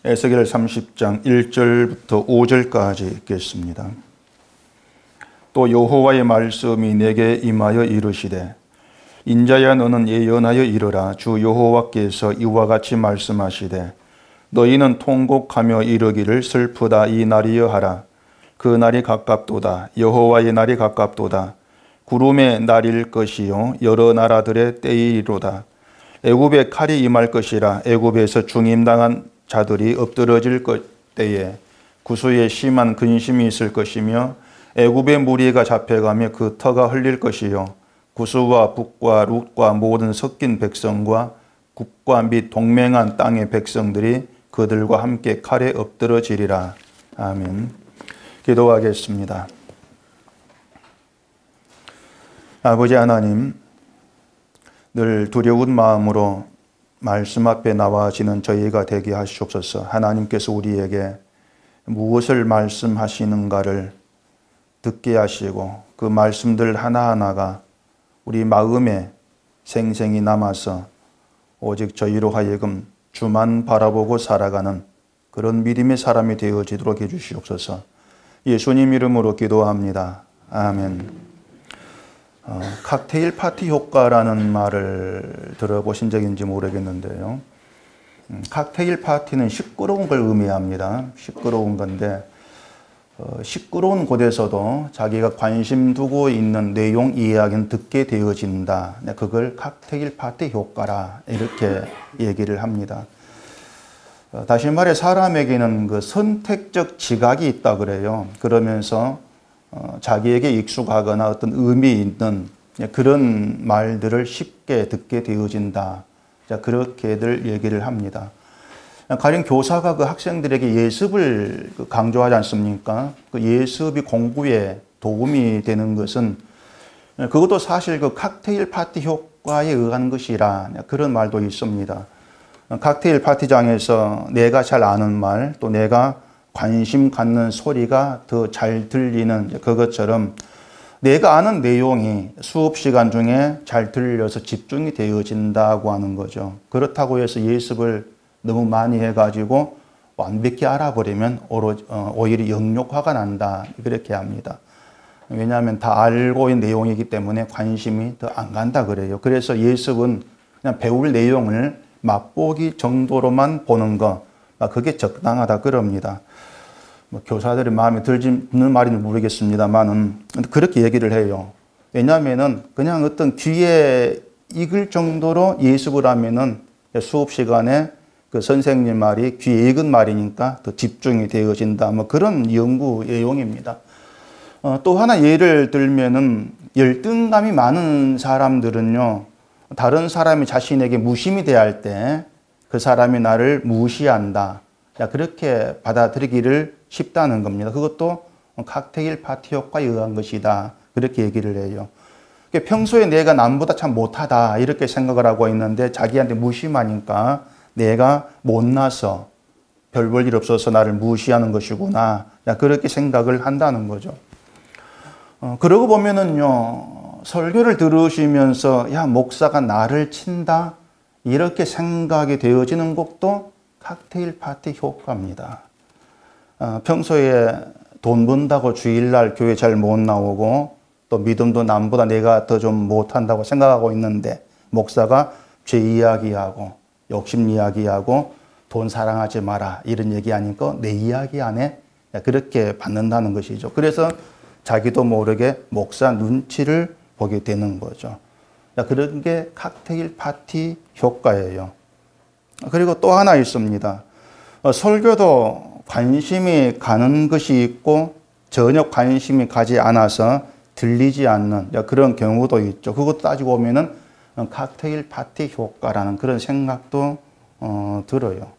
에스겔 30장 1절부터 5절까지 읽겠습니다. 또 여호와의 말씀이 내게 임하여 이르시되 인자야 너는 예언하여 이르라. 주 여호와께서 이와 같이 말씀하시되 너희는 통곡하며 이르기를 슬프다 이 날이여 하라. 그 날이 가깝도다. 여호와의 날이 가깝도다. 구름의 날일 것이요 여러 나라들의 때이로다. 애굽에 칼이 임할 것이라. 애굽에서 중임당한 자들이 엎드러질 때에 구수에 심한 근심이 있을 것이며 애굽의 무리가 잡혀가며 그 터가 흘릴 것이요 구수와 북과 룻과 모든 섞인 백성과 국과 및 동맹한 땅의 백성들이 그들과 함께 칼에 엎드러지리라. 아멘. 기도하겠습니다. 아버지 하나님, 늘 두려운 마음으로 말씀 앞에 나와지는 저희가 되게 하시옵소서. 하나님께서 우리에게 무엇을 말씀하시는가를 듣게 하시고 그 말씀들 하나하나가 우리 마음에 생생히 남아서 오직 저희로 하여금 주만 바라보고 살아가는 그런 믿음의 사람이 되어지도록 해주시옵소서. 예수님 이름으로 기도합니다. 아멘. 칵테일 파티 효과라는 말을 들어보신 적인지 모르겠는데요. 칵테일 파티는 시끄러운 걸 의미합니다. 시끄러운 건데 시끄러운 곳에서도 자기가 관심 두고 있는 내용 이야기는 듣게 되어진다. 그걸 칵테일 파티 효과라 이렇게 얘기를 합니다. 다시 말해 사람에게는 그 선택적 지각이 있다 그래요. 그러면서 자기에게 익숙하거나 어떤 의미 있는 그런 말들을 쉽게 듣게 되어진다. 그렇게들 얘기를 합니다. 가령 교사가 그 학생들에게 예습을 강조하지 않습니까? 그 예습이 공부에 도움이 되는 것은 그것도 사실 그 칵테일 파티 효과에 의한 것이라 그런 말도 있습니다. 칵테일 파티장에서 내가 잘 아는 말, 또 내가 관심 갖는 소리가 더 잘 들리는 그것처럼 내가 아는 내용이 수업 시간 중에 잘 들려서 집중이 되어진다고 하는 거죠. 그렇다고 해서 예습을 너무 많이 해가지고 완벽히 알아버리면 오히려 역력화가 난다. 그렇게 합니다. 왜냐하면 다 알고 있는 내용이기 때문에 관심이 더 안 간다 그래요. 그래서 예습은 그냥 배울 내용을 맛보기 정도로만 보는 거, 그게 적당하다 그럽니다. 교사들이 마음에 들는 말인지 모르겠습니다만은 그렇게 얘기를 해요. 왜냐하면은 그냥 어떤 귀에 익을 정도로 예습을 하면은 수업 시간에 그 선생님 말이 귀에 익은 말이니까 더 집중이 되어진다. 그런 연구 내용입니다. 또 하나 예를 들면은 열등감이 많은 사람들은요, 다른 사람이 자신에게 무심히 대할 때 그 사람이 나를 무시한다. 그렇게 받아들이기를 쉽다는 겁니다. 그것도 칵테일 파티 효과에 의한 것이다. 그렇게 얘기를 해요. 평소에 내가 남보다 참 못하다 이렇게 생각을 하고 있는데 자기한테 무심하니까 내가 못나서 별 볼 일 없어서 나를 무시하는 것이구나. 그렇게 생각을 한다는 거죠. 그러고 보면은요, 설교를 들으시면서 야, 목사가 나를 친다 이렇게 생각이 되어지는 것도 칵테일 파티 효과입니다. 평소에 돈 번다고 주일날 교회 잘 못 나오고 또 믿음도 남보다 내가 더 좀 못한다고 생각하고 있는데 목사가 죄 이야기하고 욕심 이야기하고 돈 사랑하지 마라 이런 얘기하니까 내 이야기 안에 그렇게 받는다는 것이죠. 그래서 자기도 모르게 목사 눈치를 보게 되는 거죠. 그런 게 칵테일 파티 효과예요. 그리고 또 하나 있습니다. 설교도 관심이 가는 것이 있고 전혀 관심이 가지 않아서 들리지 않는 그런 경우도 있죠. 그것도 따지고 보면은 칵테일 파티 효과라는 그런 생각도 들어요.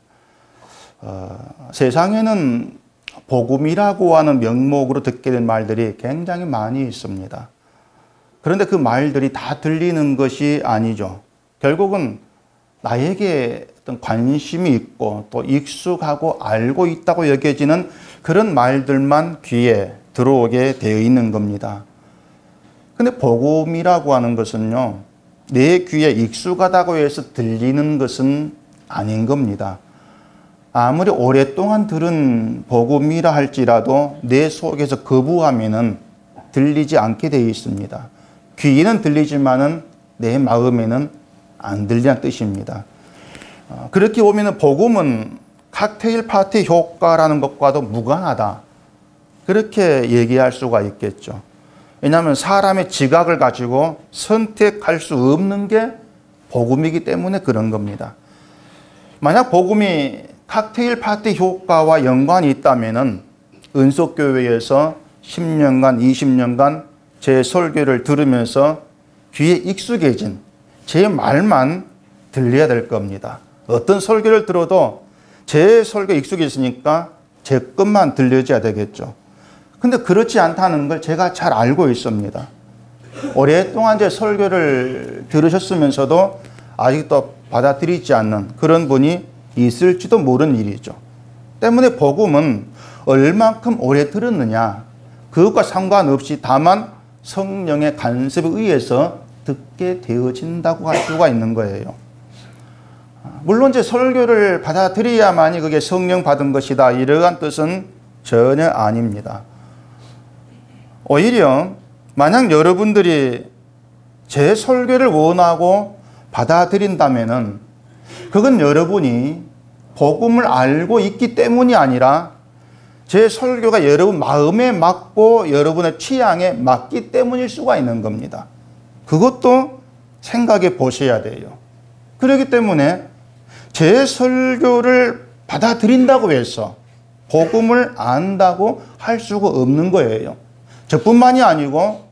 세상에는 복음이라고 하는 명목으로 듣게 된 말들이 굉장히 많이 있습니다. 그런데 그 말들이 다 들리는 것이 아니죠. 결국은 나에게 어떤 관심이 있고 또 익숙하고 알고 있다고 여겨지는 그런 말들만 귀에 들어오게 되어 있는 겁니다. 근데 복음이라고 하는 것은요, 내 귀에 익숙하다고 해서 들리는 것은 아닌 겁니다. 아무리 오랫동안 들은 복음이라 할지라도 내 속에서 거부하면은 들리지 않게 되어 있습니다. 귀에는 들리지만은 내 마음에는 안 들리는 뜻입니다. 그렇게 보면은 복음은 칵테일 파티 효과라는 것과도 무관하다. 그렇게 얘기할 수가 있겠죠. 왜냐하면 사람의 지각을 가지고 선택할 수 없는 게 복음이기 때문에 그런 겁니다. 만약 복음이 칵테일 파티 효과와 연관이 있다면은 은속교회에서 10년간, 20년간 제 설교를 들으면서 귀에 익숙해진 제 말만 들려야 될 겁니다. 어떤 설교를 들어도 제 설교에 익숙해지니까 제 것만 들려줘야 되겠죠. 근데 그렇지 않다는 걸 제가 잘 알고 있습니다. 오랫동안 제 설교를 들으셨으면서도 아직도 받아들이지 않는 그런 분이 있을지도 모르는 일이죠. 때문에 복음은 얼만큼 오래 들었느냐 그것과 상관없이 다만 성령의 간섭에 의해서 듣게 되어진다고 할 수가 있는 거예요. 물론 제 설교를 받아들여야만이 그게 성령 받은 것이다 이러한 뜻은 전혀 아닙니다. 오히려 만약 여러분들이 제 설교를 원하고 받아들인다면은 그건 여러분이 복음을 알고 있기 때문이 아니라 제 설교가 여러분 마음에 맞고 여러분의 취향에 맞기 때문일 수가 있는 겁니다. 그것도 생각해 보셔야 돼요. 그렇기 때문에 제 설교를 받아들인다고 해서 복음을 안다고 할 수가 없는 거예요. 저뿐만이 아니고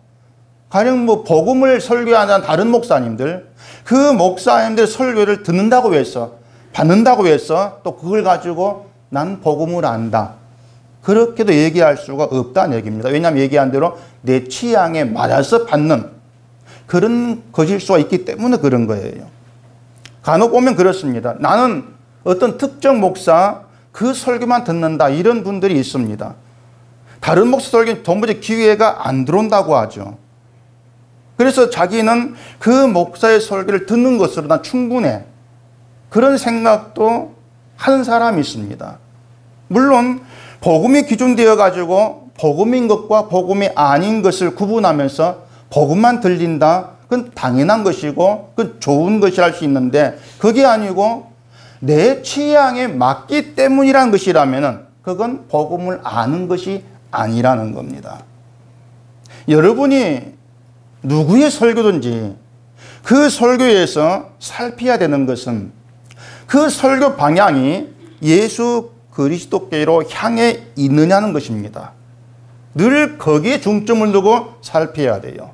가령 복음을 설교하는 다른 목사님들, 그 목사님들 설교를 듣는다고 해서 받는다고 해서 또 그걸 가지고 난 복음을 안다. 그렇게도 얘기할 수가 없다는 얘기입니다. 왜냐하면 얘기한 대로 내 취향에 맞아서 받는 그런 것일 수가 있기 때문에 그런 거예요. 간혹 보면 그렇습니다. 나는 어떤 특정 목사 그 설교만 듣는다 이런 분들이 있습니다. 다른 목사 설교는 도무지 기회가 안 들어온다고 하죠. 그래서 자기는 그 목사의 설교를 듣는 것으로 난 충분해. 그런 생각도 하는 사람이 있습니다. 물론 복음이 기준되어 가지고 복음인 것과 복음이 아닌 것을 구분하면서 복음만 들린다. 그건 당연한 것이고 그건 좋은 것이라 할 수 있는데 그게 아니고 내 취향에 맞기 때문이라는 것이라면 그건 복음을 아는 것이 아니라는 겁니다. 여러분이 누구의 설교든지 그 설교에서 살펴야 되는 것은 그 설교 방향이 예수 그리스도께로 향해 있느냐는 것입니다. 늘 거기에 중점을 두고 살펴야 돼요.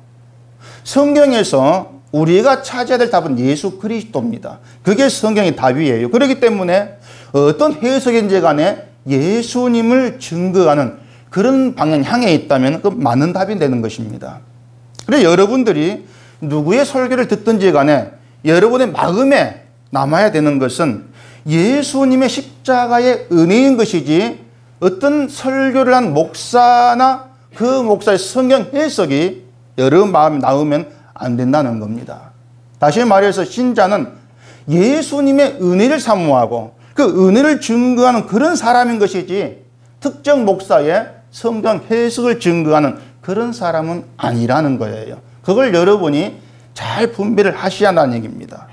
성경에서 우리가 찾아야 될 답은 예수 그리스도입니다. 그게 성경의 답이에요. 그렇기 때문에 어떤 해석인지 간에 예수님을 증거하는 그런 방향 향해 있다면 그 맞는 답이 되는 것입니다. 그래서 여러분들이 누구의 설교를 듣든지 간에 여러분의 마음에 남아야 되는 것은 예수님의 십자가의 은혜인 것이지 어떤 설교를 한 목사나 그 목사의 성경 해석이 여러분 마음에 나오면 안 된다는 겁니다. 다시 말해서 신자는 예수님의 은혜를 사모하고 그 은혜를 증거하는 그런 사람인 것이지 특정 목사의 성경 해석을 증거하는 그런 사람은 아니라는 거예요. 그걸 여러분이 잘 분별을 하셔야 한다는 얘기입니다.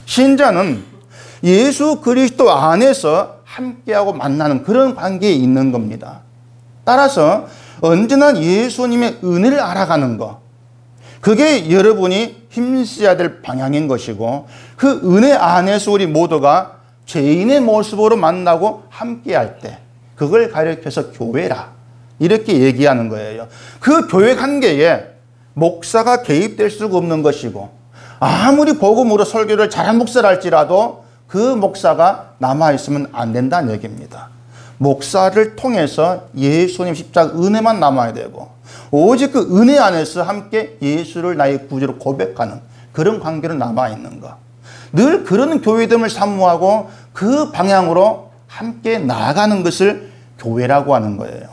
신자는 예수 그리스도 안에서 함께하고 만나는 그런 관계에 있는 겁니다. 따라서 언제나 예수님의 은혜를 알아가는 것, 그게 여러분이 힘써야 될 방향인 것이고 그 은혜 안에서 우리 모두가 죄인의 모습으로 만나고 함께할 때 그걸 가리켜서 교회라 이렇게 얘기하는 거예요. 그 교회 관계에 목사가 개입될 수가 없는 것이고 아무리 복음으로 설교를 잘한 목사라 할지라도 그 목사가 남아있으면 안 된다는 얘기입니다. 목사를 통해서 예수님 십자가 은혜만 남아야 되고 오직 그 은혜 안에서 함께 예수를 나의 구주로 고백하는 그런 관계로 남아있는 것. 늘 그런 교회됨을 사모하고 그 방향으로 함께 나아가는 것을 교회라고 하는 거예요.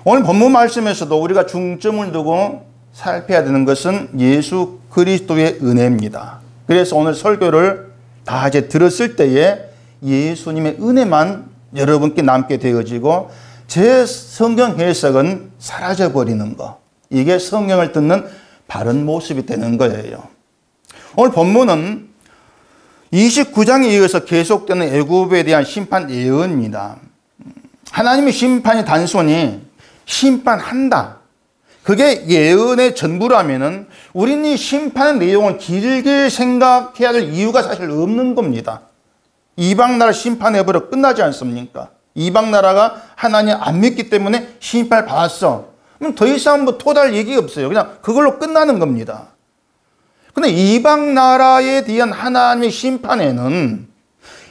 오늘 본문 말씀에서도 우리가 중점을 두고 살펴야 되는 것은 예수 그리스도의 은혜입니다. 그래서 오늘 설교를 다 이제 들었을 때에 예수님의 은혜만 여러분께 남게 되어지고 제 성경 해석은 사라져버리는 거. 이게 성경을 듣는 바른 모습이 되는 거예요. 오늘 본문은 29장에 이어서 계속되는 애굽에 대한 심판 예언입니다. 하나님의 심판이 단순히 심판한다. 그게 예언의 전부라면은 우리는 이 심판의 내용을 길게 생각해야 될 이유가 사실 없는 겁니다. 이방 나라 심판해버려 끝나지 않습니까? 이방 나라가 하나님 안 믿기 때문에 심판을 받았어. 그럼 더 이상 뭐 토달 얘기 없어요. 그냥 그걸로 끝나는 겁니다. 근데 이방 나라에 대한 하나님의 심판에는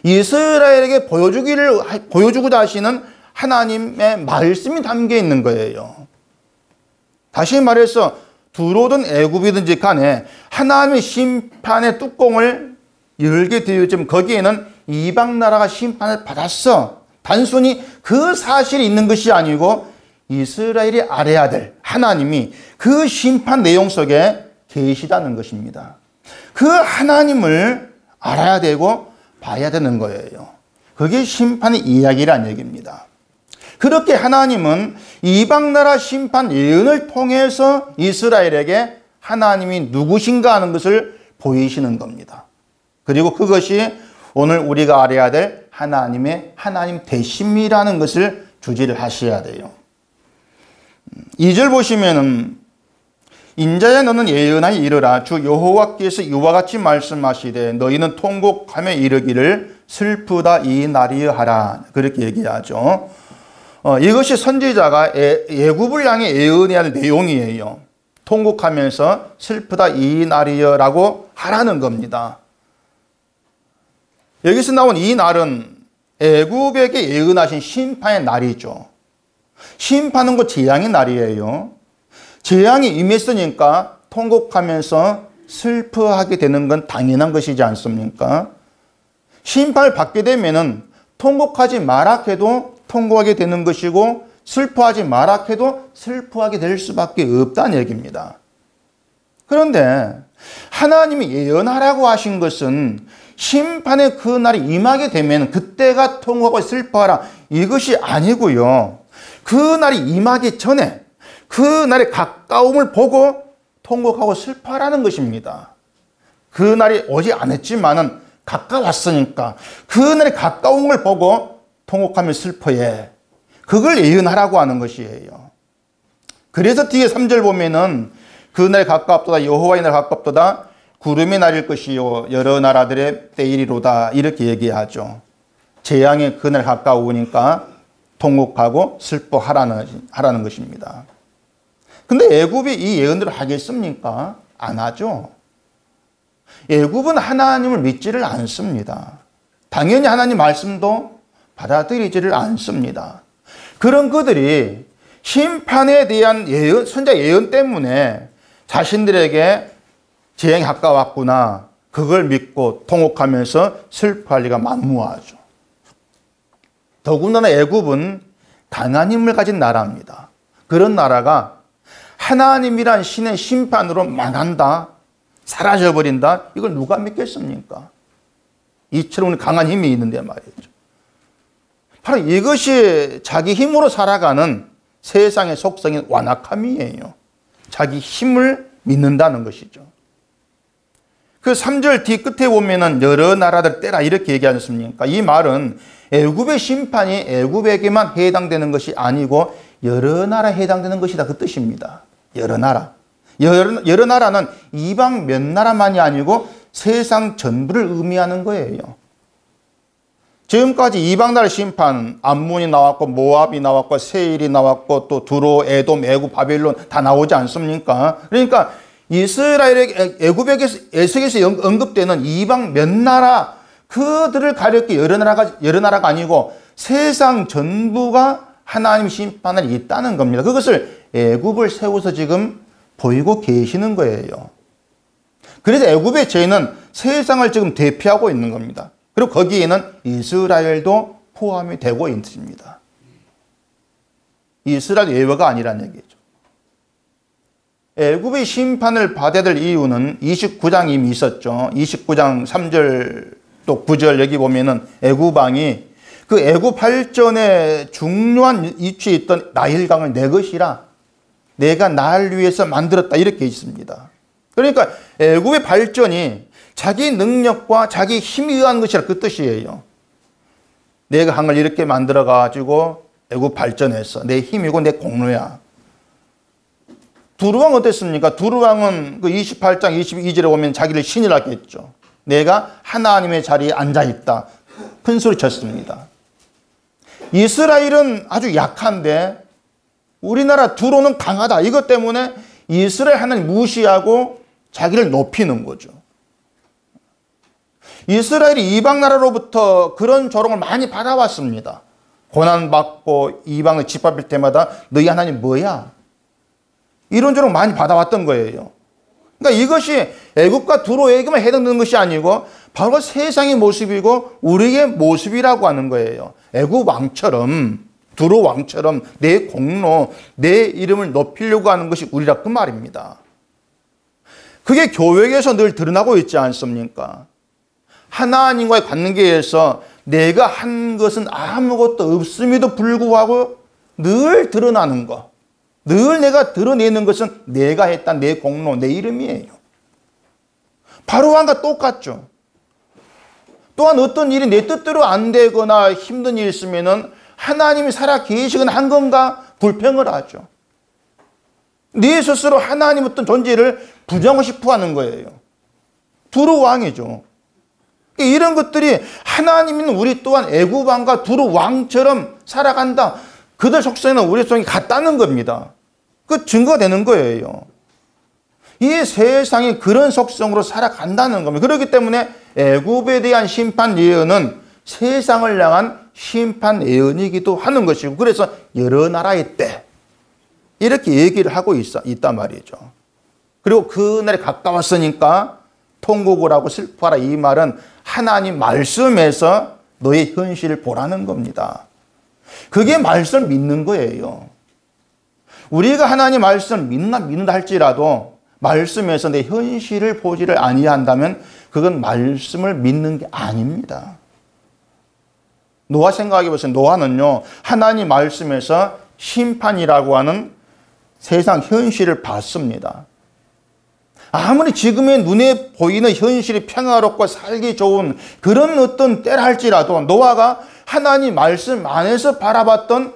이스라엘에게 보여주고자 하시는 하나님의 말씀이 담겨 있는 거예요. 다시 말해서 들어오던 애굽이든지 간에 하나님의 심판의 뚜껑을 열게 되어지면 거기에는 이방 나라가 심판을 받았어. 단순히 그 사실이 있는 것이 아니고 이스라엘이 알아야 될 하나님이 그 심판 내용 속에 계시다는 것입니다. 그 하나님을 알아야 되고 봐야 되는 거예요. 그게 심판의 이야기란 얘기입니다. 그렇게 하나님은 이방 나라 심판 예언을 통해서 이스라엘에게 하나님이 누구신가 하는 것을 보이시는 겁니다. 그리고 그것이 오늘 우리가 알아야 될 하나님의 하나님 되심이라는 것을 주지를 하셔야 돼요. 2절 보시면은 인자야 너는 예언하여 이르라 주 여호와께서 이와 같이 말씀하시되 너희는 통곡하며 이르기를 슬프다 이 날이여 하라. 그렇게 얘기하죠. 이것이 선지자가 애굽을 향해 예언해야 할 내용이에요. 통곡하면서 슬프다 이 날이여 라고 하라는 겁니다. 여기서 나온 이 날은 애굽에게 예언하신 심판의 날이죠. 심판은 곧 재앙의 날이에요. 재앙이 임했으니까 통곡하면서 슬퍼하게 되는 건 당연한 것이지 않습니까? 심판을 받게 되면은 통곡하지 마라 해도 통곡하게 되는 것이고 슬퍼하지 마라 해도 슬퍼하게 될 수밖에 없다는 얘기입니다. 그런데 하나님이 예언하라고 하신 것은 심판의 그 날이 임하게 되면 그때가 통곡하고 슬퍼하라 이것이 아니고요. 그 날이 임하기 전에 그 날의 가까움을 보고 통곡하고 슬퍼하라는 것입니다. 그 날이 오지 않았지만은 가까웠으니까 그 날의 가까움을 보고 통곡하며 슬퍼해. 그걸 예언하라고 하는 것이에요. 그래서 뒤에 3절 보면은 그 날이 가깝도다 여호와의 날 가깝도다 구름이 내릴 것이요 여러 나라들의 때이리로다 이렇게 얘기하죠. 재앙의 그날 가까우니까 통곡하고 슬퍼하라는 것입니다. 근데 애굽이 이 예언들을 하겠습니까? 안 하죠. 애굽은 하나님을 믿지를 않습니다. 당연히 하나님 말씀도 받아들이지를 않습니다. 그런 그들이 심판에 대한 예언, 선지자 예언 때문에 자신들에게 재앙이 가까웠구나. 그걸 믿고 통곡하면서 슬퍼할 리가 만무하죠. 더군다나 애굽은 강한 힘을 가진 나라입니다. 그런 나라가 하나님이란 신의 심판으로 망한다, 사라져버린다, 이걸 누가 믿겠습니까? 이처럼 강한 힘이 있는데 말이죠. 바로 이것이 자기 힘으로 살아가는 세상의 속성인 완악함이에요. 자기 힘을 믿는다는 것이죠. 그 3절 뒤 끝에 보면은 여러 나라들 때라 이렇게 얘기하지 않습니까? 이 말은 애굽의 심판이 애굽에게만 해당되는 것이 아니고 여러 나라에 해당되는 것이다 그 뜻입니다. 여러 나라. 여러 나라는 이방 몇 나라만이 아니고 세상 전부를 의미하는 거예요. 지금까지 이방 나라 심판, 암몬이 나왔고 모압이 나왔고 세일이 나왔고 또 두로, 에돔, 애굽, 바벨론 다 나오지 않습니까? 그러니까 이스라엘의 애굽에서 언급되는 이방 몇 나라 그들을 가리켜 여러 나라가 아니고 세상 전부가 하나님 심판을 있다는 겁니다. 그것을 애굽을 세워서 지금 보이고 계시는 거예요. 그래서 애굽의 죄는 세상을 지금 대표하고 있는 겁니다. 그리고 거기에는 이스라엘도 포함이 되고 있습니다. 이스라엘 예외가 아니라는 얘기죠. 애굽의 심판을 받아야 될 이유는 29장 이미 있었죠. 29장 3절 또 9절 여기 보면은 애굽왕이 그 애굽 발전에 중요한 위치에 있던 나일강을 내 것이라 내가 날 위해서 만들었다 이렇게 있습니다. 그러니까 애굽의 발전이 자기 능력과 자기 힘에 의한 것이라 그 뜻이에요. 내가 한 걸 이렇게 만들어 가지고 애굽 발전했어. 내 힘이고 내 공로야. 두루왕 어땠습니까? 두루왕은 그 28장 22절에 보면 자기를 신이라고 했죠. 내가 하나님의 자리에 앉아있다. 큰 소리 쳤습니다. 이스라엘은 아주 약한데 우리나라 두로는 강하다. 이것 때문에 이스라엘 하나님 무시하고 자기를 높이는 거죠. 이스라엘이 이방 나라로부터 그런 조롱을 많이 받아왔습니다. 고난받고 이방을 짓밟을 때마다 너희 하나님 뭐야? 이런 조롱 많이 받아왔던 거예요. 그러니까 이것이 애굽과 두로에게만 해당되는 것이 아니고 바로 세상의 모습이고 우리의 모습이라고 하는 거예요. 애굽 왕처럼 두로 왕처럼 내 공로, 내 이름을 높이려고 하는 것이 우리라 그 말입니다. 그게 교회에서 늘 드러나고 있지 않습니까? 하나님과의 관계에서 내가 한 것은 아무것도 없음에도 불구하고 늘 드러나는 것. 늘 내가 드러내는 것은 내가 했다 내 공로, 내 이름이에요. 바로왕과 똑같죠. 또한 어떤 일이 내 뜻대로 안 되거나 힘든 일이 있으면은 하나님이 살아 계시건 한 건가 불평을 하죠. 네 스스로 하나님 어떤 존재를 부정하고 싶어 하는 거예요. 두루 왕이죠. 이런 것들이 하나님은 우리 또한 애굽 왕과 두루 왕처럼 살아간다. 그들 속성에는 우리 속성이 같다는 겁니다. 그 증거가 되는 거예요. 이 세상이 그런 속성으로 살아간다는 겁니다. 그렇기 때문에 애굽에 대한 심판 예언은 세상을 향한 심판 예언이기도 하는 것이고 그래서 여러 나라의 때 이렇게 얘기를 하고 있단 말이죠. 그리고 그날에 가까웠으니까 통곡을 하고 슬퍼하라 이 말은 하나님 말씀에서 너의 현실을 보라는 겁니다. 그게 말씀을 믿는 거예요. 우리가 하나님 말씀을 믿는다 할지라도 말씀에서 내 현실을 보지를 아니한다면 그건 말씀을 믿는 게 아닙니다. 노아 생각해 보세요. 노아는요, 하나님 말씀에서 심판이라고 하는 세상 현실을 봤습니다. 아무리 지금의 눈에 보이는 현실이 평화롭고 살기 좋은 그런 어떤 때라 할지라도 노아가 하나님 말씀 안에서 바라봤던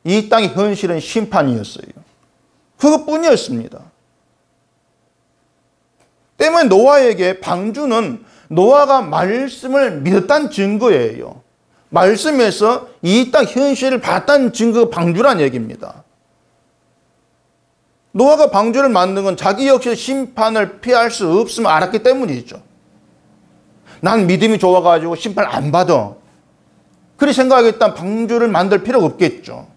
이 땅의 현실은 심판이었어요. 그것뿐이었습니다. 때문에 노아에게 방주는 노아가 말씀을 믿었다는 증거예요. 말씀에서 이 땅 현실을 봤다는 증거가 방주란 얘기입니다. 노아가 방주를 만든 건 자기 역시 심판을 피할 수 없음을 알았기 때문이죠. 난 믿음이 좋아가지고 심판을 안 받아. 그렇게 생각하겠다면 방주를 만들 필요가 없겠죠.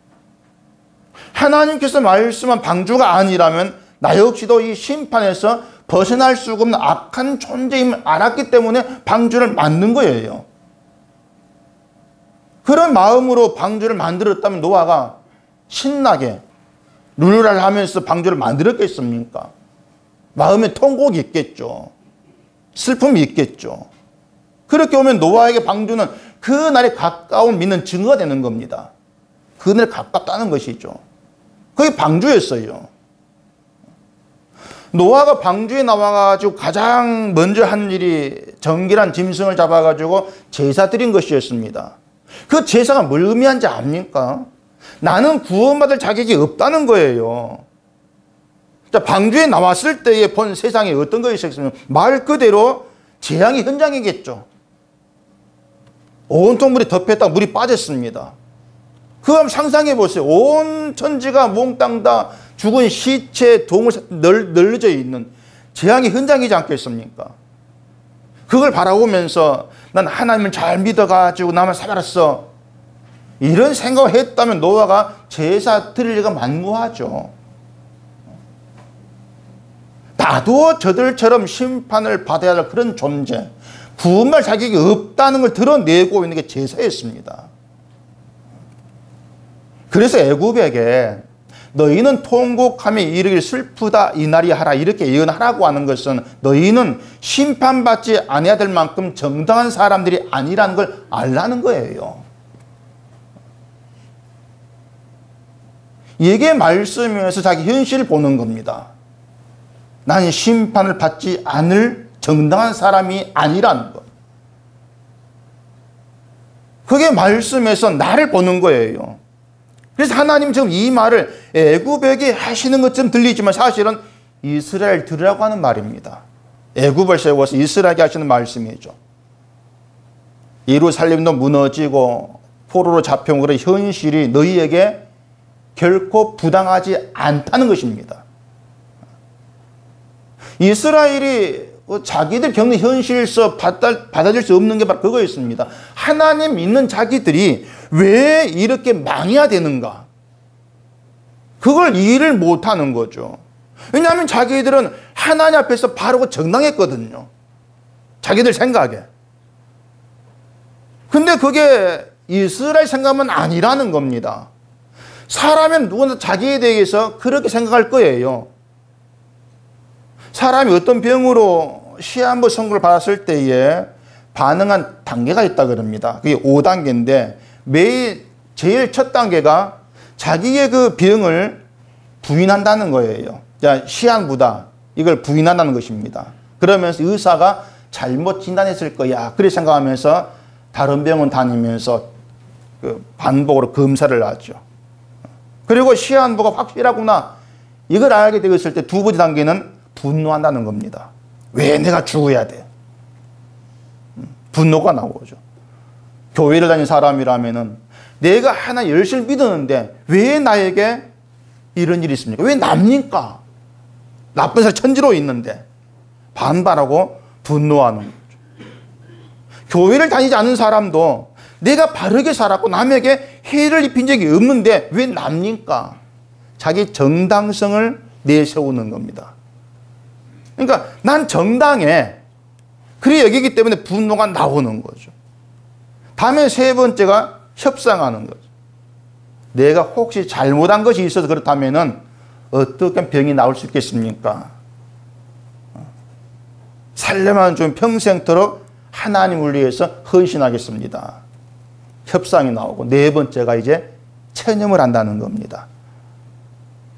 하나님께서 말씀한 방주가 아니라면 나 역시도 이 심판에서 벗어날 수가 없는 악한 존재임을 알았기 때문에 방주를 만든 거예요. 그런 마음으로 방주를 만들었다면 노아가 신나게 룰루랄 하면서 방주를 만들었겠습니까? 마음에 통곡이 있겠죠. 슬픔이 있겠죠. 그렇게 오면 노아에게 방주는 그날에 가까운 믿는 증거가 되는 겁니다. 그날에 가깝다는 것이죠. 그게 방주였어요. 노아가 방주에 나와가지고 가장 먼저 한 일이 정결한 짐승을 잡아가지고 제사 드린 것이었습니다. 그 제사가 뭘 의미한지 압니까? 나는 구원받을 자격이 없다는 거예요. 자, 방주에 나왔을 때에 본 세상에 어떤 것이 있었으면 말 그대로 재앙의 현장이겠죠. 온통 물이 덮였다가 물이 빠졌습니다. 그럼 상상해 보세요. 온 천지가 몽땅 다 죽은 시체, 동을 널려져 있는 재앙의 현장이지 않겠습니까? 그걸 바라보면서 난 하나님을 잘 믿어가지고 나만 살았어. 이런 생각을 했다면 노아가 제사 드릴 리가 만무하죠. 나도 저들처럼 심판을 받아야 할 그런 존재, 구원할 자격이 없다는 걸 드러내고 있는 게 제사였습니다. 그래서 애굽에게 너희는 통곡함에 이르길 슬프다 이 날이 하라 이렇게 예언하라고 하는 것은 너희는 심판받지 아니해야 될 만큼 정당한 사람들이 아니라는 걸 알라는 거예요. 이게 말씀에서 자기 현실을 보는 겁니다. 난 심판을 받지 않을 정당한 사람이 아니라는 것. 그게 말씀에서 나를 보는 거예요. 그래서 하나님 지금 이 말을 애굽에게 하시는 것처럼 들리지만 사실은 이스라엘 들으라고 하는 말입니다. 애굽을 세워서 이스라엘에게 하시는 말씀이죠. 예루살렘도 무너지고 포로로 잡혀온 그런 현실이 너희에게 결코 부당하지 않다는 것입니다. 이스라엘이 자기들 겪는 현실에서 받아들일 수 없는 게 바로 그거였습니다. 하나님 믿는 자기들이 왜 이렇게 망해야 되는가? 그걸 이해를 못하는 거죠. 왜냐하면 자기들은 하나님 앞에서 바르고 정당했거든요. 자기들 생각에. 근데 그게 이스라엘 생각은 아니라는 겁니다. 사람은 누구나 자기에 대해서 그렇게 생각할 거예요. 사람이 어떤 병으로 시한부 선고를 받았을 때에 반응한 단계가 있다 그럽니다. 그게 5단계인데 매일 제일 첫 단계가 자기의 그 병을 부인한다는 거예요. 자, 시한부다. 이걸 부인한다는 것입니다. 그러면서 의사가 잘못 진단했을 거야. 그렇게 생각하면서 다른 병원 다니면서 그 반복으로 검사를 하죠. 그리고 시한부가 확실하구나. 이걸 알게 되었을 때 두 번째 단계는 분노한다는 겁니다. 왜 내가 죽어야 돼? 분노가 나오죠. 교회를 다니는 사람이라면은 내가 하나 열심히 믿었는데 왜 나에게 이런 일이 있습니까? 왜 납니까? 나쁜 사람 천지로 있는데 반발하고 분노하는 거죠. 교회를 다니지 않은 사람도 내가 바르게 살았고 남에게 해를 입힌 적이 없는데 왜 납니까? 자기 정당성을 내세우는 겁니다. 그러니까 난 정당해. 그래 여기기 때문에 분노가 나오는 거죠. 다음에 세 번째가 협상하는 거죠. 내가 혹시 잘못한 것이 있어서 그렇다면은 어떻게 병이 나올 수 있겠습니까? 살려면 좀 평생토록 하나님을 위해서 헌신하겠습니다. 협상이 나오고 네 번째가 이제 체념을 한다는 겁니다.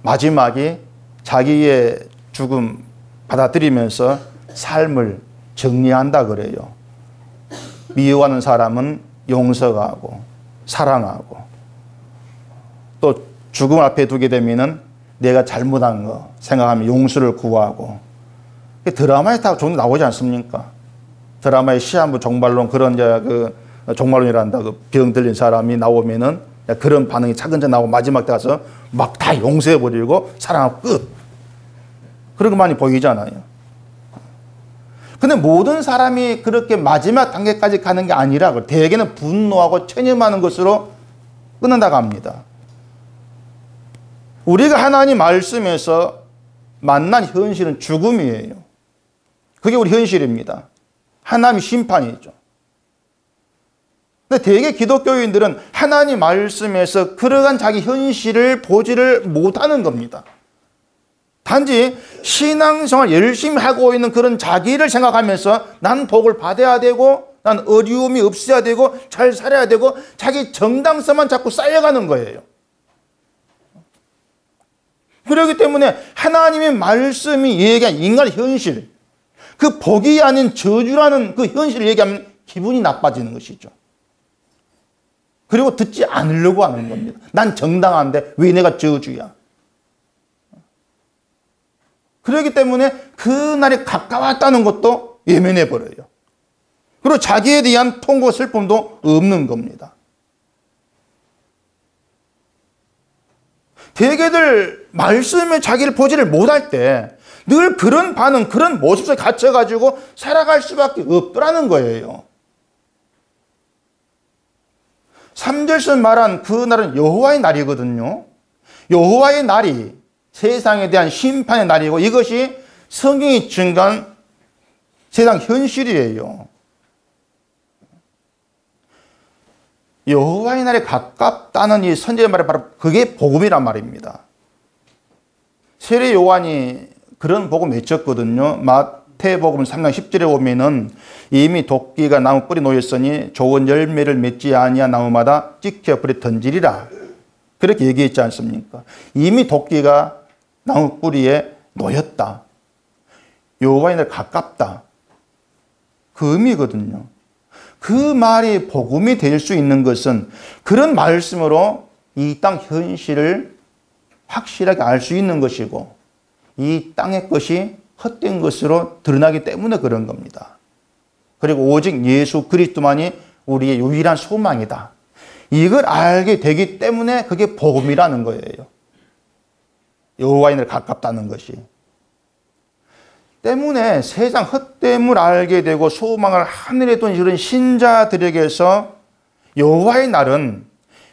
마지막이 자기의 죽음 받아들이면서 삶을 정리한다 그래요. 미워하는 사람은 용서하고 사랑하고 또 죽음 앞에 두게 되면은 내가 잘못한 거 생각하면 용서를 구하고 드라마에 다 좀 나오지 않습니까? 드라마의 시한부 종말론 그런 그 종말론이란다 그 병 들린 사람이 나오면은 그런 반응이 차근차근 나오고 마지막 때 가서 막 다 용서해버리고 사랑하고 끝. 그런 거 많이 보이잖아요. 근데 모든 사람이 그렇게 마지막 단계까지 가는 게 아니라 대개는 분노하고 체념하는 것으로 끝난다고 합니다. 우리가 하나님 말씀에서 만난 현실은 죽음이에요. 그게 우리 현실입니다. 하나님의 심판이죠. 근데 대개 기독교인들은 하나님 말씀에서 그러한 자기 현실을 보지를 못하는 겁니다. 단지 신앙생활 열심히 하고 있는 그런 자기를 생각하면서 난 복을 받아야 되고 난 어려움이 없어야 되고 잘 살아야 되고 자기 정당성만 자꾸 쌓여가는 거예요. 그렇기 때문에 하나님의 말씀이 얘기한 인간의 현실, 그 복이 아닌 저주라는 그 현실을 얘기하면 기분이 나빠지는 것이죠. 그리고 듣지 않으려고 하는 겁니다. 난 정당한데 왜 내가 저주야? 그렇기 때문에 그날이 가까웠다는 것도 예면해버려요. 그리고 자기에 대한 통고 슬픔도 없는 겁니다. 대개들 말씀에 자기를 보지를 못할 때 늘 그런 반응, 그런 모습에 갇혀가지고 살아갈 수밖에 없더라는 거예요. 3절에서 말한 그 날은 여호와의 날이거든요. 여호와의 날이 세상에 대한 심판의 날이고 이것이 성경이 증거한 세상 현실이에요. 여호와의 날에 가깝다는 이 선지자의 말이 바로 그게 복음이란 말입니다. 세례 요한이 그런 복음 외쳤거든요. 마태복음 3장 10절에 보면은 이미 도끼가 나무 뿌리 놓였으니 좋은 열매를 맺지 아니한 나무마다 찍혀 불에 던지리라. 그렇게 얘기했지 않습니까? 이미 도끼가 나무 뿌리에 놓였다. 여호와의 가깝다. 그 의미거든요. 그 말이 복음이 될 수 있는 것은 그런 말씀으로 이 땅 현실을 확실하게 알 수 있는 것이고 이 땅의 것이 헛된 것으로 드러나기 때문에 그런 겁니다. 그리고 오직 예수 그리스도만이 우리의 유일한 소망이다. 이걸 알게 되기 때문에 그게 복음이라는 거예요. 여호와의 가깝다는 것이. 때문에 세상 헛됨을 알게 되고 소망을 하늘에 둔 이런 신자들에게서 여호와의 날은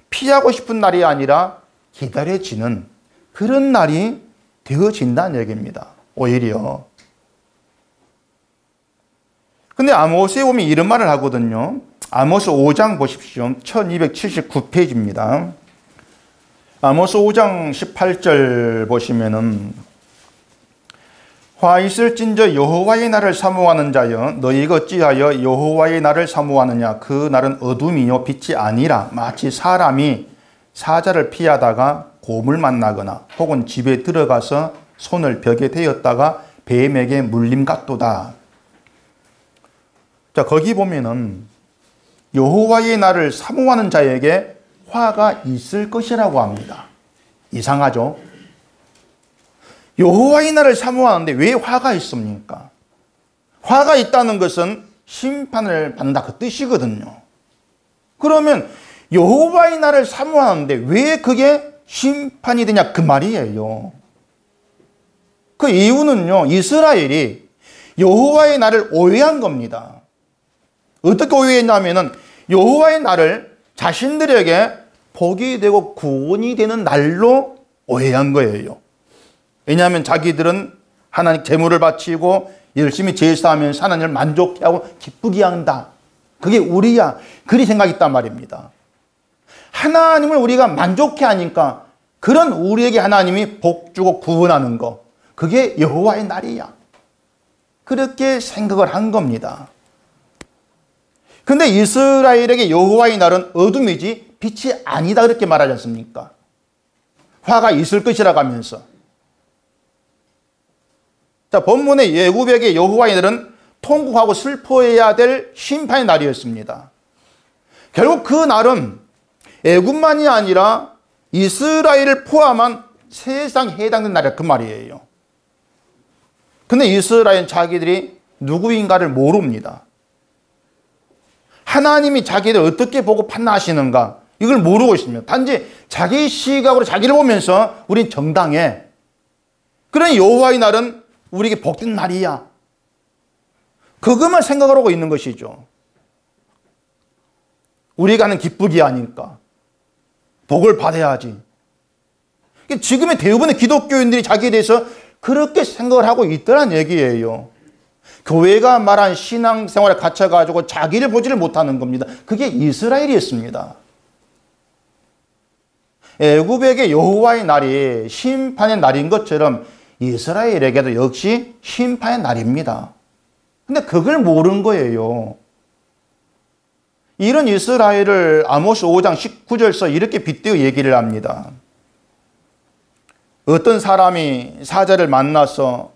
피하고 싶은 날이 아니라 기다려지는 그런 날이 되어진다는 얘기입니다. 오히려. 근데 아모스에 보면 이런 말을 하거든요. 아모스 5장 보십시오. 1279페이지입니다. 아모스 5장 18절 보시면은 화 있을진저 여호와의 날을 사모하는 자여 너희가 어찌하여 여호와의 날을 사모하느냐 그 날은 어둠이요 빛이 아니라 마치 사람이 사자를 피하다가 곰을 만나거나 혹은 집에 들어가서 손을 벽에 대었다가 뱀에게 물림 같도다. 자, 거기 보면은 여호와의 날을 사모하는 자에게 화가 있을 것이라고 합니다. 이상하죠? 여호와의 날을 사모하는데 왜 화가 있습니까? 화가 있다는 것은 심판을 받는다 그 뜻이거든요. 그러면 여호와의 날을 사모하는데 왜 그게 심판이 되냐 그 말이에요. 그 이유는요, 이스라엘이 여호와의 날을 오해한 겁니다. 어떻게 오해했냐면은 여호와의 날을 자신들에게 복이 되고 구원이 되는 날로 오해한 거예요. 왜냐하면 자기들은 하나님 제물을 바치고 열심히 제사하면서 하나님을 만족해 하고 기쁘게 한다. 그게 우리야. 그리 생각했단 말입니다. 하나님을 우리가 만족해 하니까 그런 우리에게 하나님이 복 주고 구원하는 거. 그게 여호와의 날이야. 그렇게 생각을 한 겁니다. 근데 이스라엘에게 여호와의 날은 어둠이지 빛이 아니다 그렇게 말하지 않습니까? 화가 있을 것이라고 하면서. 자, 본문의 애굽에게 여호와의 날은 통곡하고 슬퍼해야 될 심판의 날이었습니다. 결국 그 날은 애굽만이 아니라 이스라엘을 포함한 세상에 해당되는 날이야 그 말이에요. 근데 이스라엘은 자기들이 누구인가를 모릅니다. 하나님이 자기를 어떻게 보고 판단하시는가 이걸 모르고 있습니다. 단지 자기 시각으로 자기를 보면서 우린 정당해. 그러니 여호와의 날은 우리에게 복된 날이야. 그것만 생각을 하고 있는 것이죠. 우리가 하는 기쁘기 하니까 복을 받아야지. 지금의 대부분의 기독교인들이 자기에 대해서 그렇게 생각을 하고 있더란 얘기예요. 교회가 말한 신앙생활에 갇혀가지고 자기를 보지를 못하는 겁니다. 그게 이스라엘이었습니다. 애굽에게 여호와의 날이 심판의 날인 것처럼 이스라엘에게도 역시 심판의 날입니다. 근데 그걸 모르는 거예요. 이런 이스라엘을 아모스 5장 19절서 이렇게 빗대어 얘기를 합니다. 어떤 사람이 사자를 만나서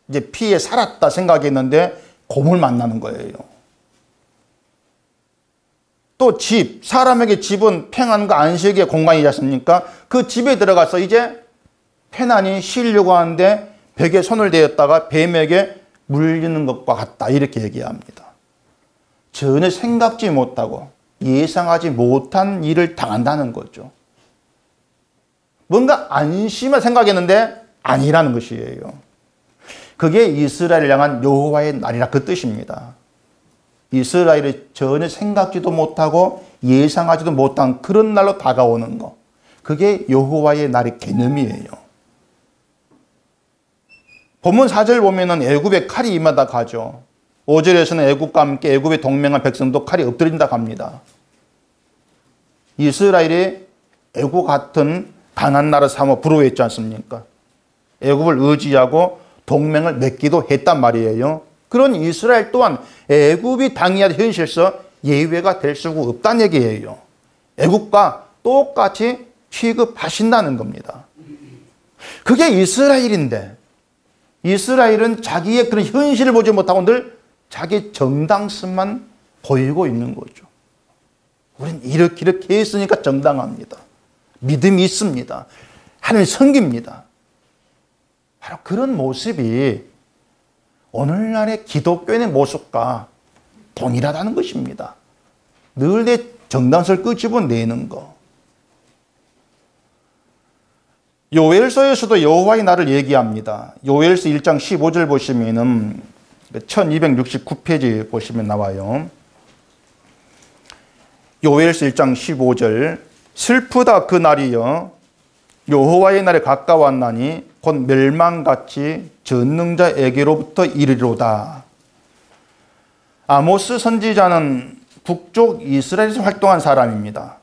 이제 피해 살았다 생각했는데 곰을 만나는 거예요. 또 집, 사람에게 집은 평안과 안식의 공간이지 않습니까? 그 집에 들어가서 이제 편안히 쉬려고 하는데 벽에 손을 대었다가 뱀에게 물리는 것과 같다 이렇게 얘기합니다. 전혀 생각지 못하고 예상하지 못한 일을 당한다는 거죠. 뭔가 안심을 생각했는데 아니라는 것이에요. 그게 이스라엘을 향한 여호와의 날이라 그 뜻입니다. 이스라엘이 전혀 생각지도 못하고 예상하지도 못한 그런 날로 다가오는 것. 그게 여호와의 날의 개념이에요. 본문 4절 보면은 애굽의 칼이 임하다 가죠. 5절에서는 애굽과 함께 애굽의 동맹한 백성도 칼이 엎드린다 갑니다. 이스라엘이 애굽 같은 강한 나라 삼아 부러워했지 않습니까? 애굽을 의지하고 동맹을 맺기도 했단 말이에요. 그런 이스라엘 또한 애굽이 당해야 할 현실에서 예외가 될 수가 없다는 얘기예요. 애굽과 똑같이 취급하신다는 겁니다. 그게 이스라엘인데 이스라엘은 자기의 그런 현실을 보지 못하고 늘 자기 정당성만 보이고 있는 거죠. 우리는 이렇게 했으니까 정당합니다. 믿음이 있습니다. 하나님 섬깁니다. 바로 그런 모습이 오늘날의 기독교인의 모습과 동일하다는 것입니다. 늘 내 정당성을 끄집어내는 거. 요엘서에서도 여호와의 날을 얘기합니다. 요엘서 1장 15절 보시면은 1269페이지 보시면 나와요. 요엘서 1장 15절 슬프다 그 날이여 여호와의 날에 가까웠나니 곧 멸망같이 전능자에게로부터 이르리로다. 아모스 선지자는 북쪽 이스라엘에서 활동한 사람입니다.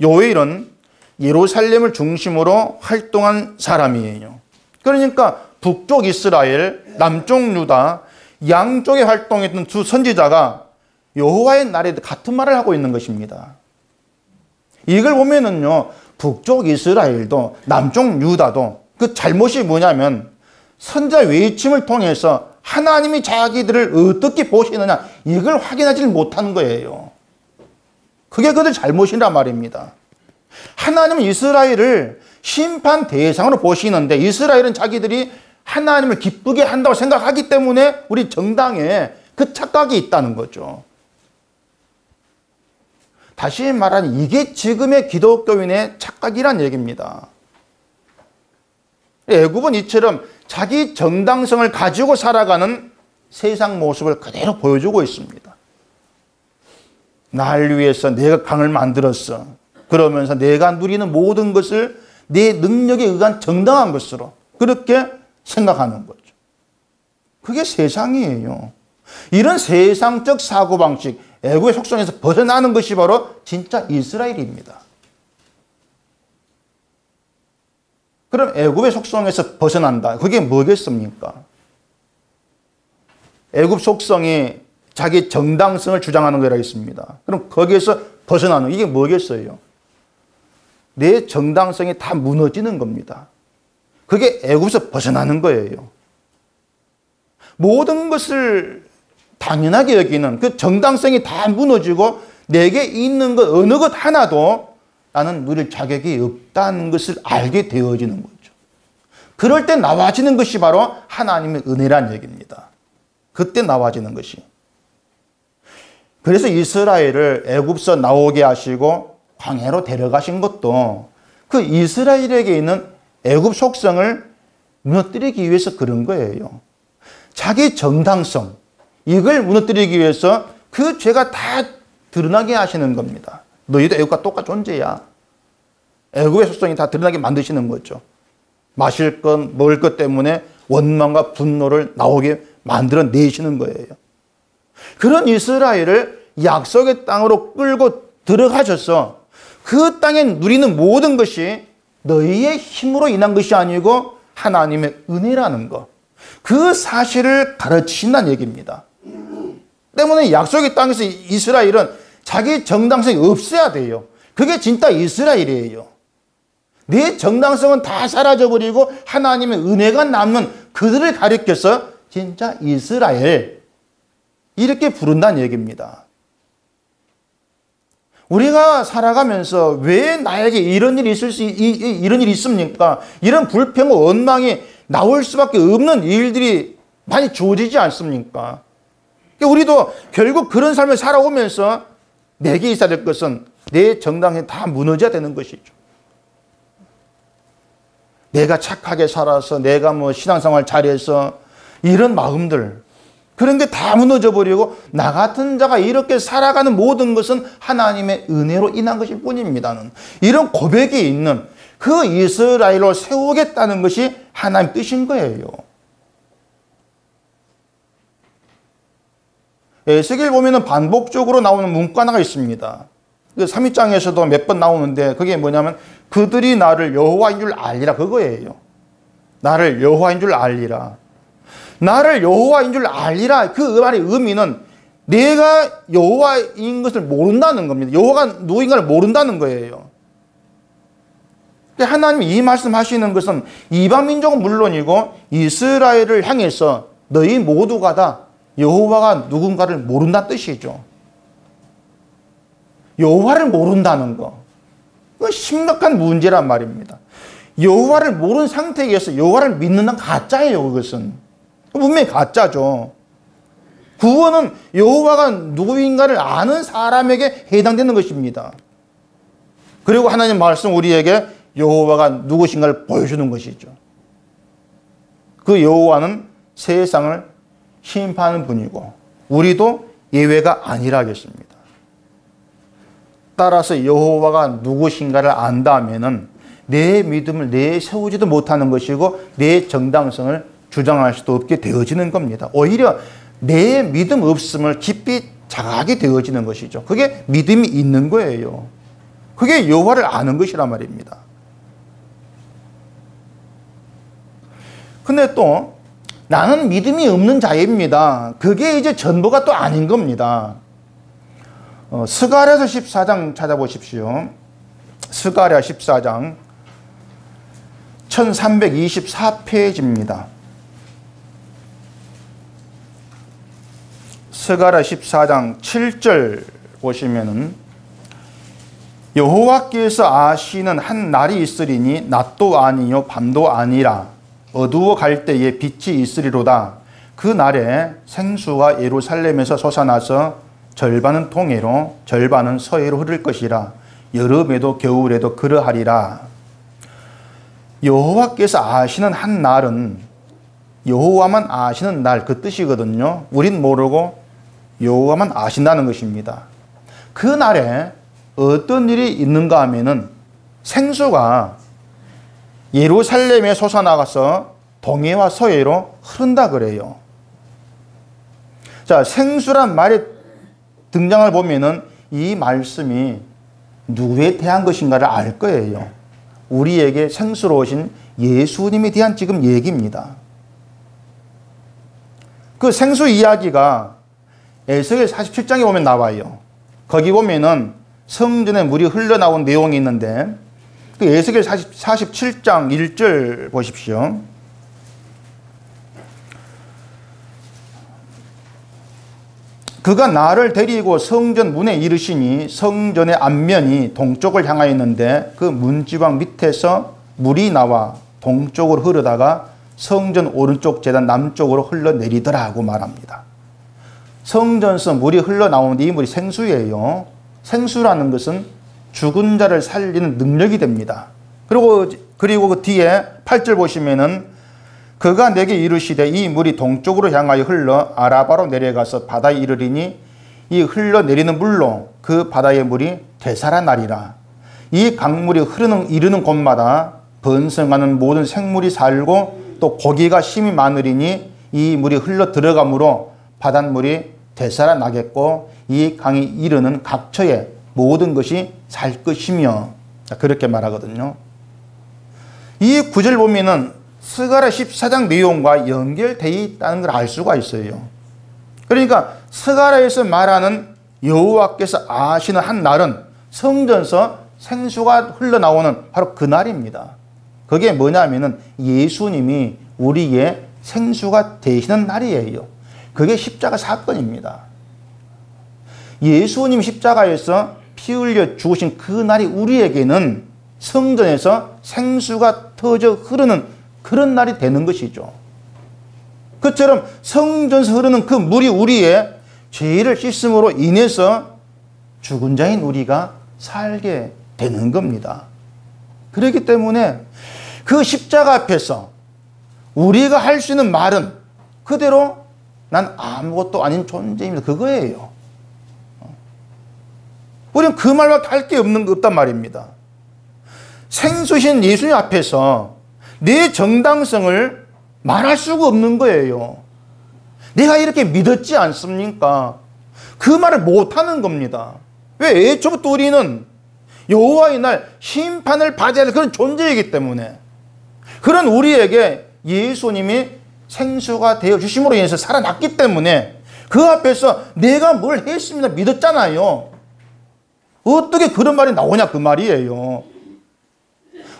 요엘은 예루살렘을 중심으로 활동한 사람이에요. 그러니까 북쪽 이스라엘, 남쪽 유다 양쪽에 활동했던 두 선지자가 여호와의 날에 같은 말을 하고 있는 것입니다. 이걸 보면은요, 북쪽 이스라엘도 남쪽 유다도 그 잘못이 뭐냐면 선지자 외침을 통해서 하나님이 자기들을 어떻게 보시느냐 이걸 확인하지 못하는 거예요. 그게 그들 잘못이란 말입니다. 하나님은 이스라엘을 심판 대상으로 보시는데 이스라엘은 자기들이 하나님을 기쁘게 한다고 생각하기 때문에 우리 정당에 그 착각이 있다는 거죠. 다시 말하면 이게 지금의 기독교인의 착각이란 얘기입니다. 애굽은 이처럼 자기 정당성을 가지고 살아가는 세상 모습을 그대로 보여주고 있습니다. 날 위해서 내가 강을 만들었어. 그러면서 내가 누리는 모든 것을 내 능력에 의한 정당한 것으로 그렇게 생각하는 거죠. 그게 세상이에요. 이런 세상적 사고방식, 애굽의 속성에서 벗어나는 것이 바로 진짜 이스라엘입니다. 그럼 애굽의 속성에서 벗어난다. 그게 뭐겠습니까? 애굽 속성이 자기 정당성을 주장하는 거라 있습니다. 그럼 거기에서 벗어나는 이게 뭐겠어요? 내 정당성이 다 무너지는 겁니다. 그게 애굽에서 벗어나는 거예요. 모든 것을 당연하게 여기는 그 정당성이 다 무너지고 내게 있는 것 어느 것 하나도 나는 누릴 자격이 없다는 것을 알게 되어지는 거죠. 그럴 때 나와지는 것이 바로 하나님의 은혜란 얘기입니다. 그때 나와지는 것이. 그래서 이스라엘을 애굽에서 나오게 하시고 광야로 데려가신 것도 그 이스라엘에게 있는 애굽 속성을 무너뜨리기 위해서 그런 거예요. 자기 정당성, 이걸 무너뜨리기 위해서 그 죄가 다 드러나게 하시는 겁니다. 너희도 애굽과 똑같이 존재야. 애굽의 속성이 다 드러나게 만드시는 거죠. 마실 것, 먹을 것 때문에 원망과 분노를 나오게 만들어내시는 거예요. 그런 이스라엘을 약속의 땅으로 끌고 들어가셔서 그 땅에 누리는 모든 것이 너희의 힘으로 인한 것이 아니고 하나님의 은혜라는 것. 그 사실을 가르치신다는 얘기입니다. 때문에 약속의 땅에서 이스라엘은 자기 정당성이 없어야 돼요. 그게 진짜 이스라엘이에요. 내 정당성은 다 사라져버리고 하나님의 은혜가 남는 그들을 가리켜서 진짜 이스라엘 이렇게 부른다는 얘기입니다. 우리가 살아가면서 왜 나에게 이런 일이 이런 일이 있습니까? 이런 불평과 원망이 나올 수밖에 없는 일들이 많이 주어지지 않습니까? 우리도 결국 그런 삶을 살아오면서 내게 있어야 될 것은 내 정당이 다 무너져야 되는 것이죠. 내가 착하게 살아서 내가 신앙생활 잘해서 이런 마음들 그런 게 다 무너져버리고 나 같은 자가 이렇게 살아가는 모든 것은 하나님의 은혜로 인한 것일 뿐입니다는 이런 고백이 있는 그 이스라엘을 세우겠다는 것이 하나님 뜻인 거예요. 에스겔 보면은 반복적으로 나오는 문구 하나가 있습니다. 3장에서도 몇 번 나오는데 그게 뭐냐면 그들이 나를 여호와인 줄 알리라 그거예요. 나를 여호와인 줄 알리라. 나를 여호와인 줄 알리라. 그 말의 의미는 내가 여호와인 것을 모른다는 겁니다. 여호와가 누구인가를 모른다는 거예요. 하나님이 이 말씀하시는 것은 이방 민족은 물론이고 이스라엘을 향해서 너희 모두가 다 여호와가 누군가를 모른다는 뜻이죠. 여호와를 모른다는 거. 그건 심각한 문제란 말입니다. 여호와를 모르는 상태에서 여호와를 믿는다는 가짜예요. 그것은 분명히 가짜죠. 구원은 여호와가 누구인가를 아는 사람에게 해당되는 것입니다. 그리고 하나님 말씀 우리에게 여호와가 누구신가를 보여주는 것이죠. 그 여호와는 세상을 심판하는 분이고 우리도 예외가 아니라 하겠습니다. 따라서 여호와가 누구신가를 안다면은 내 믿음을 내세우지도 못하는 것이고 내 정당성을 주장할 수도 없게 되어지는 겁니다. 오히려 내 믿음 없음을 깊이 자각하게 되어지는 것이죠. 그게 믿음이 있는 거예요. 그게 여호와를 아는 것이란 말입니다. 근데 또 나는 믿음이 없는 자입니다. 그게 이제 전부가 또 아닌 겁니다. 스가랴서 14장 찾아보십시오. 스가랴 14장 1324페이지입니다. 스가랴 14장 7절 보시면은 여호와께서 아시는 한 날이 있으리니 낮도 아니요 밤도 아니라 어두워 갈 때에 빛이 있으리로다. 그 날에 생수가 예루살렘에서 솟아나서 절반은 동해로 절반은 서해로 흐를 것이라. 여름에도 겨울에도 그러하리라. 여호와께서 아시는 한 날은 여호와만 아시는 날 그 뜻이거든요. 우린 모르고 여호와만 아신다는 것입니다. 그 날에 어떤 일이 있는가 하면은 생수가 예루살렘에 솟아나가서 동해와 서해로 흐른다 그래요. 자, 생수란 말의 등장을 보면은 이 말씀이 누구에 대한 것인가를 알 거예요. 우리에게 생수로 오신 예수님에 대한 지금 얘기입니다. 그 생수 이야기가 에스겔 47장에 보면 나와요. 거기 보면은 성전에 물이 흘러나온 내용이 있는데 그 에스겔 47장 1절 보십시오. 그가 나를 데리고 성전 문에 이르시니 성전의 앞면이 동쪽을 향하였는데 그 문지방 밑에서 물이 나와 동쪽으로 흐르다가 성전 오른쪽 제단 남쪽으로 흘러내리더라고 말합니다. 성전에서 물이 흘러나오는데 이 물이 생수예요. 생수라는 것은 죽은 자를 살리는 능력이 됩니다. 그리고 그 뒤에 8절 보시면은 그가 내게 이르시되 이 물이 동쪽으로 향하여 흘러 아라바로 내려가서 바다에 이르리니 이 흘러내리는 물로 그 바다의 물이 되살아나리라. 이 강물이 이르는 곳마다 번성하는 모든 생물이 살고 또 고기가 심히 많으리니 이 물이 흘러 들어가므로 바닷물이 되살아나겠고 이 강이 이르는 각처에 모든 것이 살 것이며 그렇게 말하거든요. 이 구절 보면은 스가랴 14장 내용과 연결되어 있다는 걸 알 수가 있어요. 그러니까 스가랴에서 말하는 여호와께서 아시는 한 날은 성전에서 생수가 흘러나오는 바로 그 날입니다. 그게 뭐냐면은 예수님이 우리의 생수가 되시는 날이에요. 그게 십자가 사건입니다. 예수님 십자가에서 피 흘려 죽으신 그 날이 우리에게는 성전에서 생수가 터져 흐르는 그런 날이 되는 것이죠. 그처럼 성전에서 흐르는 그 물이 우리의 죄를 씻음으로 인해서 죽은 자인 우리가 살게 되는 겁니다. 그렇기 때문에 그 십자가 앞에서 우리가 할 수 있는 말은 그대로 난 아무것도 아닌 존재입니다. 그거예요. 우리는 그 말밖에 할 게 없단 말입니다. 생수신 예수님 앞에서 내 정당성을 말할 수가 없는 거예요. 내가 이렇게 믿었지 않습니까? 그 말을 못하는 겁니다. 왜? 애초부터 우리는 여호와의 날 심판을 받아야 할 그런 존재이기 때문에 그런 우리에게 예수님이 생수가 되어 주심으로 인해서 살아났기 때문에 그 앞에서 내가 뭘 했습니다 믿었잖아요. 어떻게 그런 말이 나오냐 그 말이에요.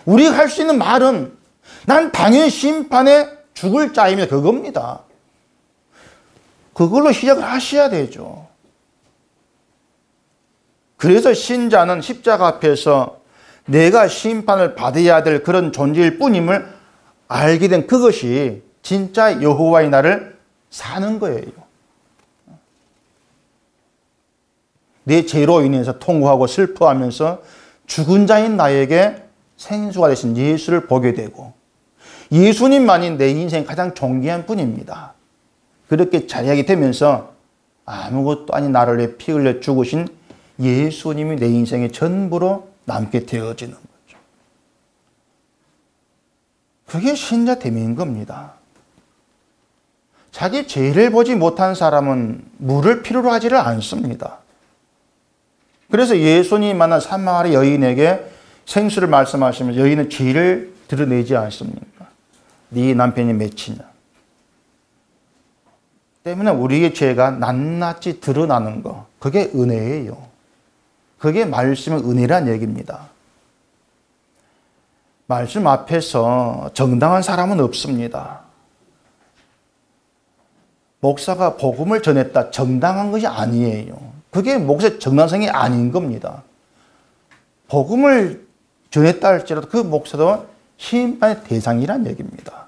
우리가 할 수 있는 말은 난 당연히 심판에 죽을 자입니다. 그겁니다. 그걸로 시작을 하셔야 되죠. 그래서 신자는 십자가 앞에서 내가 심판을 받아야 될 그런 존재일 뿐임을 알게 된 그것이 진짜 여호와의 날을 사는 거예요. 내 죄로 인해서 통곡하고 슬퍼하면서 죽은 자인 나에게 생수가 되신 예수를 보게 되고 예수님만이 내 인생 가장 존귀한 분입니다. 그렇게 자리하게 되면서 아무것도 아닌 나를 위해 피 흘려 죽으신 예수님이 내 인생의 전부로 남게 되어지는 거죠. 그게 신자 됨인 겁니다. 자기 죄를 보지 못한 사람은 물을 필요로 하지를 않습니다. 그래서 예수님이 만난 사마리 여인에게 생수를 말씀하시면 여인은 죄를 드러내지 않습니까? 네 남편이 몇이냐? 때문에 우리의 죄가 낱낱이 드러나는 거, 그게 은혜예요. 그게 말씀의 은혜란 얘기입니다. 말씀 앞에서 정당한 사람은 없습니다. 목사가 복음을 전했다 정당한 것이 아니에요. 그게 목사의 정당성이 아닌 겁니다. 복음을 전했다 할지라도 그 목사도 심판의 대상이란 얘기입니다.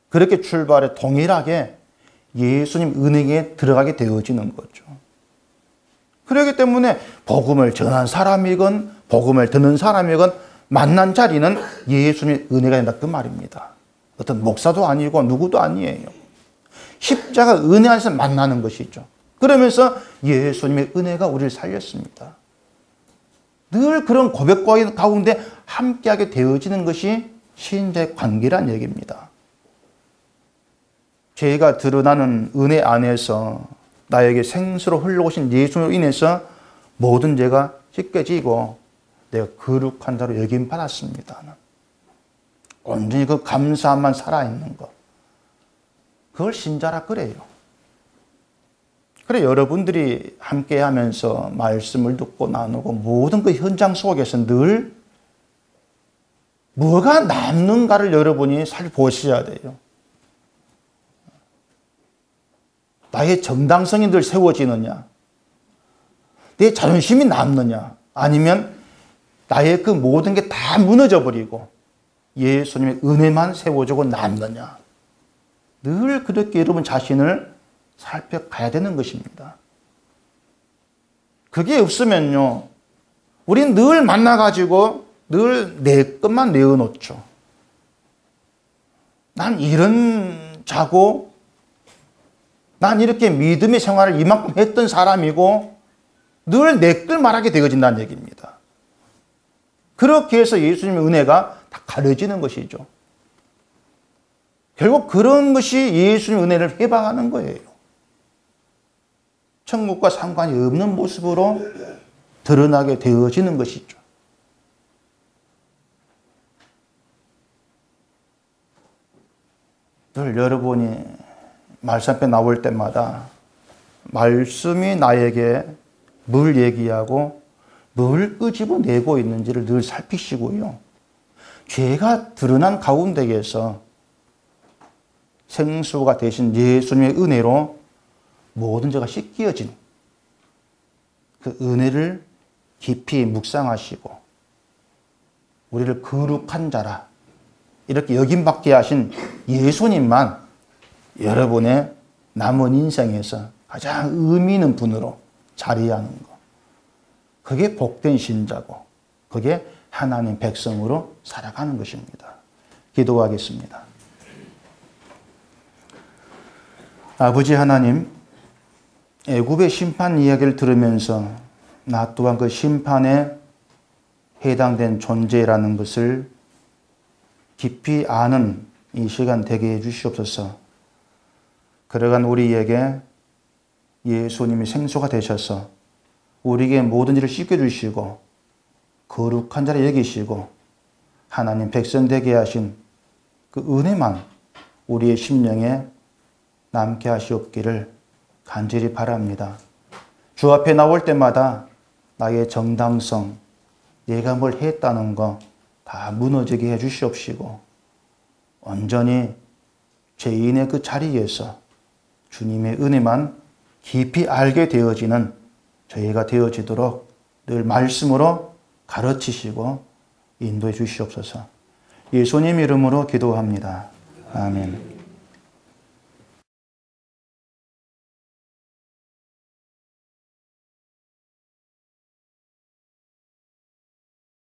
그렇게 출발해 동일하게 예수님 은혜에 들어가게 되어지는 거죠. 그렇기 때문에 복음을 전한 사람이건 복음을 듣는 사람이건 만난 자리는 예수님의 은혜가 된다 그 말입니다. 어떤 목사도 아니고 누구도 아니에요. 십자가 은혜 안에서 만나는 것이죠. 그러면서 예수님의 은혜가 우리를 살렸습니다. 늘 그런 고백 가운데 함께하게 되어지는 것이 신자의 관계란 얘기입니다. 죄가 드러나는 은혜 안에서 나에게 생수로 흘러오신 예수님으로 인해서 모든 죄가 씻겨지고 내가 거룩한 자로 여김받았습니다. 온전히 그 감사함만 살아있는 것. 그걸 신자라 그래요. 그래 여러분들이 함께 하면서 말씀을 듣고 나누고 모든 그 현장 속에서 늘 뭐가 남는가를 여러분이 살펴보셔야 돼요. 나의 정당성이 늘 세워지느냐? 내 자존심이 남느냐? 아니면 나의 그 모든 게 다 무너져 버리고 예수님의 은혜만 세워지고 남느냐? 늘 그렇게 여러분 자신을 살펴가야 되는 것입니다. 그게 없으면요, 우린 늘 만나가지고 늘 내 것만 내어놓죠. 난 이런 자고 난 이렇게 믿음의 생활을 이만큼 했던 사람이고 늘 내 걸 말하게 되어진다는 얘기입니다. 그렇게 해서 예수님의 은혜가 다 가려지는 것이죠. 결국 그런 것이 예수님의 은혜를 해방하는 거예요. 천국과 상관이 없는 모습으로 드러나게 되어지는 것이죠. 늘 여러분이 말씀 앞에 나올 때마다 말씀이 나에게 뭘 얘기하고 뭘 끄집어내고 있는지를 늘 살피시고요. 죄가 드러난 가운데에서 생수가 되신 예수님의 은혜로 모든 죄가 씻겨진 그 은혜를 깊이 묵상하시고 우리를 거룩한 자라 이렇게 여김받게 하신 예수님만 여러분의 남은 인생에서 가장 의미 있는 분으로 자리하는 것. 그게 복된 신자고 그게 하나님 백성으로 살아가는 것입니다. 기도하겠습니다. 아버지 하나님, 애굽의 심판 이야기를 들으면서 나 또한 그 심판에 해당된 존재라는 것을 깊이 아는 이 시간 되게 해주시옵소서. 그러간 우리에게 예수님이 생수가 되셔서 우리에게 모든 일을 그 은혜만 우리의 심령에 남게 하시옵기를 간절히 바랍니다. 주 앞에 나올 때마다 나의 정당성, 내가 뭘 했다는 거 다 무너지게 해 주시옵시고 온전히 죄인의 그 자리에서 주님의 은혜만 깊이 알게 되어지는 저희가 되어지도록 늘 말씀으로 가르치시고 인도해 주시옵소서. 예수님 이름으로 기도합니다. 아멘.